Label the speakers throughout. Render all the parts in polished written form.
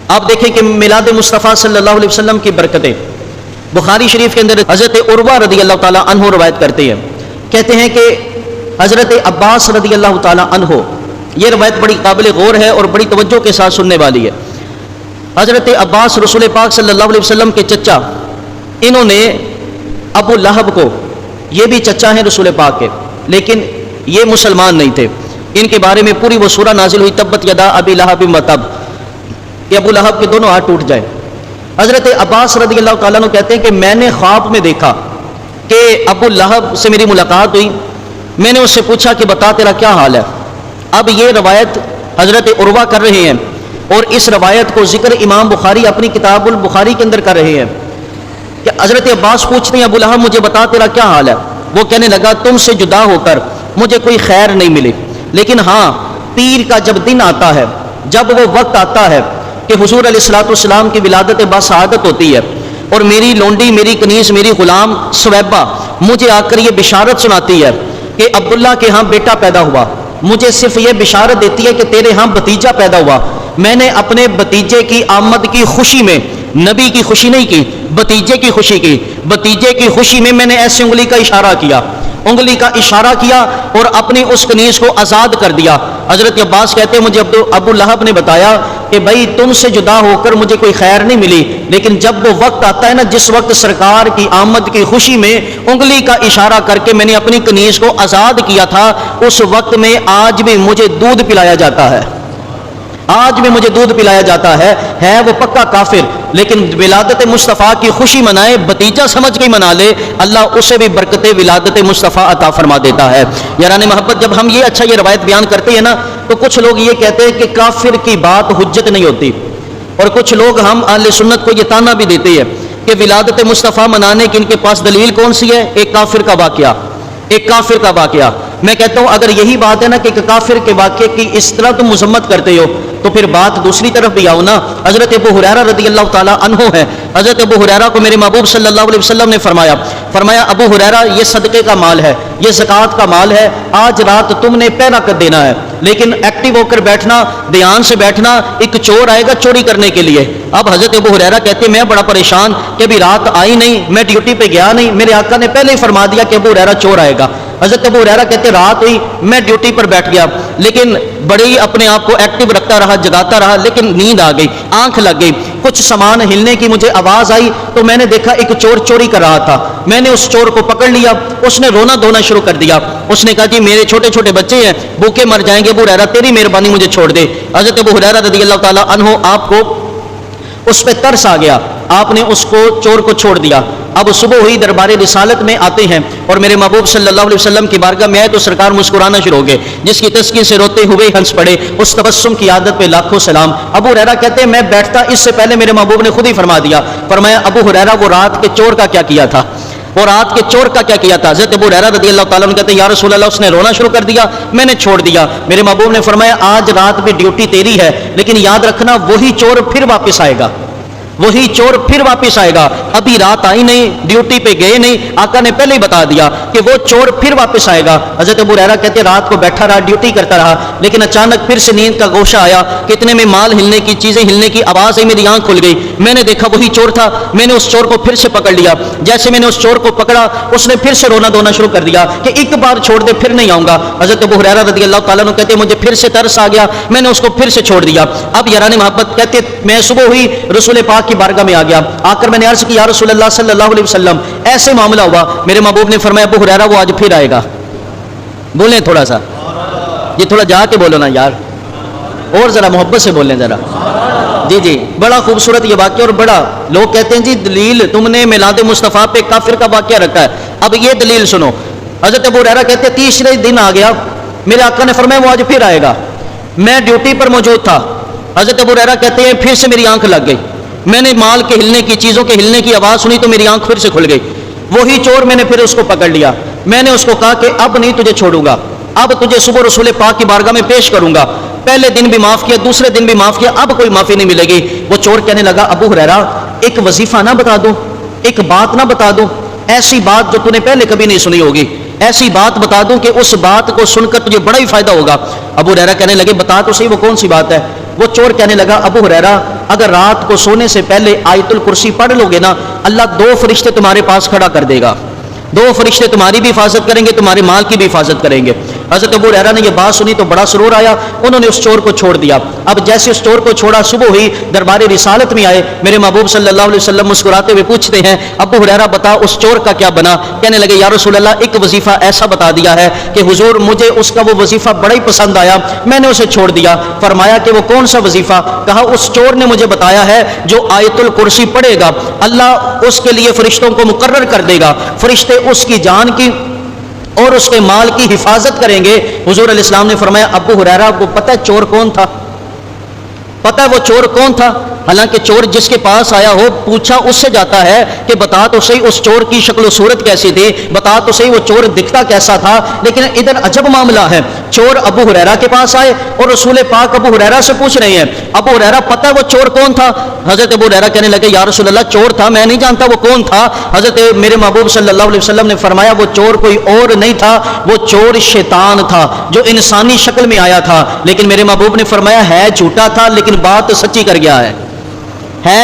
Speaker 1: آپ دیکھیں کہ میلاد مصطفیٰ صلی اللہ علیہ وسلم کی برکتیں بخاری شریف کے اندر حضرت عروہ رضی اللہ تعالیٰ عنہ روایت کرتے ہیں، کہتے ہیں کہ حضرت عباس رضی اللہ تعالیٰ عنہ، یہ روایت بڑی قابل غور ہے اور بڑی توجہ کے ساتھ سننے والی ہے۔ حضرت عباس رسول پاک صلی اللہ علیہ وسلم کے چچا، انہوں نے ابو لہب کو، یہ بھی چچا ہیں رسول پاک کے لیکن یہ مسلمان نہیں تھے، ان کے بارے میں پوری وہ سورہ نازل ہوئی تبت یدا ابی لہب وتب، کہ ابو لہب کے دونوں ہاتھ ٹوٹ جائیں۔ حضرت عباس رضی اللہ تعالیٰ عنہ کہتے ہیں کہ میں نے خواب میں دیکھا کہ ابو لہب سے میری ملاقات ہوئی، میں نے اس سے پوچھا کہ بتا تیرا کیا حال ہے۔ اب یہ روایت حضرت عروہ کر رہے ہیں اور اس روایت کو ذکر امام بخاری اپنی کتاب البخاری کے اندر کر رہے ہیں کہ حضرت عباس پوچھتے ہیں ابو لہب مجھے بتا تیرا کیا حال ہے۔ وہ کہنے لگا تم سے جدا ہو کر مجھے کوئی خیر نہیں ملی، لیکن ہاں پیر کا جب دن آتا ہے، جب وہ وقت آتا ہے کہ حضور علیہ الصلوۃ والسلام کی ولادت باسعادت ہوتی ہے اور میری لونڈی، میری کنیز، میری غلام سویبہ مجھے آ کر یہ بشارت سناتی ہے کہ عبداللہ کے ہاں بیٹا پیدا ہوا، مجھے صرف یہ بشارت دیتی ہے کہ تیرے ہاں بھتیجا پیدا ہوا، میں نے اپنے بھتیجے کی آمد کی خوشی میں نبی کی خوشی نہیں کی، بھتیجے کی خوشی کی، بھتیجے کی خوشی میں نے ایسے انگلی کا اشارہ کیا، انگلی کا اشارہ کیا اور اپنی اس کنیز کو آزاد کر دیا۔ حضرت عباس کہتے ہیں مجھے ابو لہب نے بتایا کہ بھائی تم سے جدا ہو کر مجھے کوئی خیر نہیں ملی، لیکن جب وہ وقت آتا ہے نا جس وقت سرکار کی آمد کی خوشی میں انگلی کا اشارہ کر کے میں نے اپنی کنیز کو آزاد کیا تھا، اس وقت میں آج بھی مجھے دودھ پلایا جاتا ہے، آج بھی مجھے دودھ پلایا جاتا ہے وہ پکا کافر، لیکن ولادت مصطفیٰ کی خوشی منائے، بھتیجا سمجھ کے منا لے، اللہ اسے بھی برکت ولادت مصطفیٰ عطا فرما دیتا ہے۔ یاران محبت، جب ہم یہ روایت بیان کرتے ہیں نا تو کچھ لوگ یہ کہتے ہیں کہ کافر کی بات حجت نہیں ہوتی، اور کچھ لوگ ہم اہل سنت کو یہ تانا بھی دیتے ہیں کہ ولادت مصطفیٰ منانے کی ان کے پاس دلیل کون سی ہے؟ ایک کافر کا واقعہ، ایک کافر کا واقعہ۔ میں کہتا ہوں اگر یہی بات ہے نا کہ کافر کے واقعے کی اس طرح تم مذمت کرتے ہو تو پھر بات دوسری طرف بھی آؤ نا۔ حضرت ابو ہریرہ رضی اللہ تعالیٰ عنہ ہے، حضرت ابو ہریرہ کو میرے محبوب صلی اللہ علیہ وسلم نے فرمایا ابو ہریرہ یہ صدقے کا مال ہے، یہ زکوٰۃ کا مال ہے، آج رات تم نے پہنا کر دینا ہے، لیکن ایکٹیو ہو کر بیٹھنا، دھیان سے بیٹھنا، ایک چور آئے گا چوری کرنے کے لیے۔ اب حضرت ابو ہریرہ کہتے ہیں میں بڑا پریشان کہ ابھی رات آئی نہیں، میں ڈیوٹی پہ گیا نہیں، میرے آقا نے پہلے ہی فرما دیا کہ ابو ہریرہ چور آئے گا۔ حضرت ابو ہریرہ کہتے رات ہوئی، میں ڈیوٹی پر بیٹھ گیا، لیکن بڑے ہی اپنے آپ کو ایکٹیو رکھتا رہا، جگاتا رہا، لیکن نیند آ گئی، آنکھ لگ گئی، کچھ سامان ہلنے کی مجھے آواز آئی تو میں نے دیکھا ایک چور چوری کر رہا تھا، میں نے اس چور کو پکڑ لیا، اس نے رونا دھونا شروع کر دیا، اس نے کہا جی میرے چھوٹے چھوٹے بچے ہیں، بھوکے مر جائیں گے، ابو ہریرہ تیری مہربانی مجھے چھوڑ دے۔ حضرت ابو ہریرہ رضی اللہ تعالیٰ عنہ آپ کو اس پہ ترس آ گیا، آپ نے اس کو چور کو چھوڑ دیا۔ اب صبح ہوئی، دربار رسالت میں آتے ہیں اور میرے محبوب صلی اللہ علیہ وسلم کی بارگاہ میں آئے تو سرکار مسکرانا شروع ہو گئے، جس کی تسکین سے روتے ہوئے ہنس پڑے، اس تبسم کی عادت پہ لاکھوں سلام۔ ابو ہریرہ کہتے ہیں میں بیٹھتا اس سے پہلے میرے محبوب نے خود ہی فرما دیا، فرمایا ابو ہریرہ وہ رات کے چور کا کیا کیا تھا، وہ رات کے چور کا کیا کیا تھا۔ حضرت ابو ہریرہ رضی اللہ تعالیٰ عنہ کہتے ہیں یا رسول اللہ اس نے رونا شروع کر دیا، میں نے چھوڑ دیا۔ میرے محبوب نے فرمایا آج رات بھی ڈیوٹی تیری ہے، لیکن یاد رکھنا وہی چور پھر واپس آئے گا، وہی چور پھر واپس آئے گا، ابھی رات آئی نہیں، ڈیوٹی پہ گئے نہیں، آقا نے پہلے ہی بتا دیا کہ وہ چور پھر واپس آئے گا۔ حضرت ابو ہریرہ کہتے رات کو بیٹھا رہا، ڈیوٹی کرتا رہا، لیکن اچانک پھر سے نیند کا گوشہ آیا، کتنے میں مال ہلنے کی، چیزیں ہلنے کی آواز آئی، میری آنکھ کھل گئی، میں نے دیکھا وہی چور تھا، میں نے اس چور کو پھر سے پکڑ لیا، جیسے میں نے اس چور کو پکڑا اس نے پھر سے رونا دھونا شروع کر دیا کہ ایک بار چھوڑ دے پھر نہیں آؤں گا۔ حضرت ابو ہریرہ رضی اللہ تعالیٰ عنہ کہتے مجھے پھر سے ترس آ گیا، میں نے اس کو پھر سے چھوڑ دیا۔ اب یاران محبت کہتے میں صبح ہوئی رسول پاک کی بارگاہ میں آ گیا، آ کر میں نے عرض کی یا رسول اللہ صلی اللہ علیہ وسلم ایسے معاملہ ہوا، میرے محبوب نے فرمایا ابو ہریرہ وہ آج پھر آئے گا۔ بولیں تھوڑا سا، یہ تھوڑا جا کے بولو نا یار، اور ذرا محبت سے بولیں ذرا۔ جی بڑا خوبصورت یہ واقعہ، اور بڑا لوگ کہتے ہیں جی دلیل تم نے میلاد مصطفیٰ پہ کافر کا واقعہ رکھا ہے، اب یہ دلیل سنو۔ حضرت ابو ہریرہ کہتے ہیں تیسرے دن آ گیا، میرے آقا نے فرمایا وہ آج پھر آئے گا، میں ڈیوٹی پر موجود تھا۔ حضرت ابو ہریرہ کہتے ہیں پھر سے میری آنکھ لگ گئی، میں نے مال کے ہلنے کی، چیزوں کے ہلنے کی آواز سنی تو میری آنکھ پھر سے کھل گئی، وہی چور میں نے پھر اس کو پکڑ لیا، میں نے اس کو کہا کہ اب نہیں تجھے چھوڑوں گا، اب تجھے صبح رسول پاک کی بارگاہ میں پیش کروں گا۔ پہلے دن بھی معاف کیا، دوسرے دن بھی معاف کیا، اب کوئی معافی نہیں ملے گی۔ وہ چور کہنے لگا ابو ہریرہ ایک وظیفہ نہ بتا دوں، ایک بات نہ بتا دوں، ایسی بات جو تو نے پہلے کبھی نہیں سنی ہوگی، ایسی بات بتا دوں کہ اس بات کو سن کر تجھے بڑا ہی فائدہ ہوگا۔ ابو ہریرہ کہنے لگے بتا تو صحیح وہ کون سی بات ہے۔ وہ چور کہنے لگا ابو ہریرہ اگر رات کو سونے سے پہلے آیت الکرسی پڑھ لوگے نا، اللہ 2 فرشتے تمہارے پاس کھڑا کر دے گا، 2 فرشتے تمہاری بھی حفاظت کریں گے، تمہارے مال کی بھی حفاظت کریں گے۔ حضرت ابو ہریرہ نے یہ بات سنی تو بڑا سرور آیا، انہوں نے اس چور کو چھوڑ دیا۔ اب جیسے اس چور کو چھوڑا، صبح ہوئی، دربار رسالت میں آئے، میرے محبوب صلی اللہ علیہ وسلم مسکراتے ہوئے پوچھتے ہیں ابو ہریرہ بتا اس چور کا کیا بنا؟ کہنے لگے یا رسول اللہ ایک وظیفہ ایسا بتا دیا ہے کہ حضور مجھے اس کا وہ وظیفہ بڑا ہی پسند آیا، میں نے اسے چھوڑ دیا۔ فرمایا کہ وہ کون سا وظیفہ؟ کہا اس چور نے مجھے بتایا ہے جو آیت الکرسی پڑھے گا اللہ اس کے لیے فرشتوں کو مقرر کر دے گا، فرشتے اس کی جان کی اور اس کے مال کی حفاظت کریں گے۔ حضور علیہ السلام نے فرمایا ابو ہریرہ کو پتہ ہے چور کون تھا؟ پتہ ہے وہ چور کون تھا؟ حالانکہ چور جس کے پاس آیا ہو پوچھا اس سے جاتا ہے کہ بتا تو صحیح اس چور کی شکل و صورت کیسی تھی، بتا تو صحیح وہ چور دکھتا کیسا تھا۔ لیکن ادھر عجب معاملہ ہے، چور ابو ہریرہ کے پاس آئے اور رسول پاک ابو ہریرہ سے پوچھ رہے ہیں ابو ہریرہ پتہ ہے وہ چور کون تھا؟ حضرت ابو ہریرہ کہنے لگے یا رسول اللہ چور تھا، میں نہیں جانتا وہ کون تھا۔ حضرت میرے محبوب صلی اللہ علیہ وسلم نے فرمایا وہ چور کوئی اور نہیں تھا، وہ چور شیطان تھا جو انسانی شکل میں آیا تھا، لیکن میرے محبوب نے فرمایا ہے جھوٹا تھا لیکن بات سچی کر گیا ہے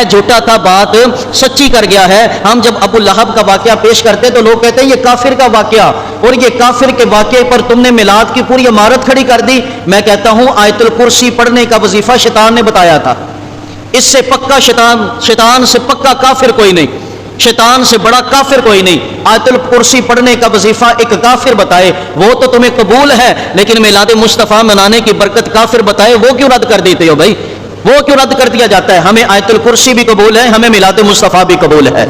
Speaker 1: جھوٹا تھا بات سچی کر گیا ہے۔ ہم جب ابو لہب کا واقعہ پیش کرتے تو لوگ کہتے ہیں یہ کافر کا واقعہ، اور یہ کافر کے واقعے پر تم نے میلاد کی پوری عمارت کھڑی کر دی۔ میں کہتا ہوں آیت الکرسی پڑھنے کا وظیفہ شیطان نے بتایا تھا، اس سے پکا شیطان سے پکا کافر کوئی نہیں، شیطان سے بڑا کافر کوئی نہیں۔ آیت الکرسی پڑھنے کا وظیفہ ایک کافر بتائے وہ تو تمہیں قبول ہے، لیکن میلاد مصطفیٰ منانے کی برکت کافر بتائے وہ کیوں رد کر دیتے ہو بھائی؟ وہ کیوں رد کر دیا جاتا ہے؟ ہمیں آیت الکرسی بھی قبول ہے، ہمیں میلاد مصطفیٰ بھی قبول ہے۔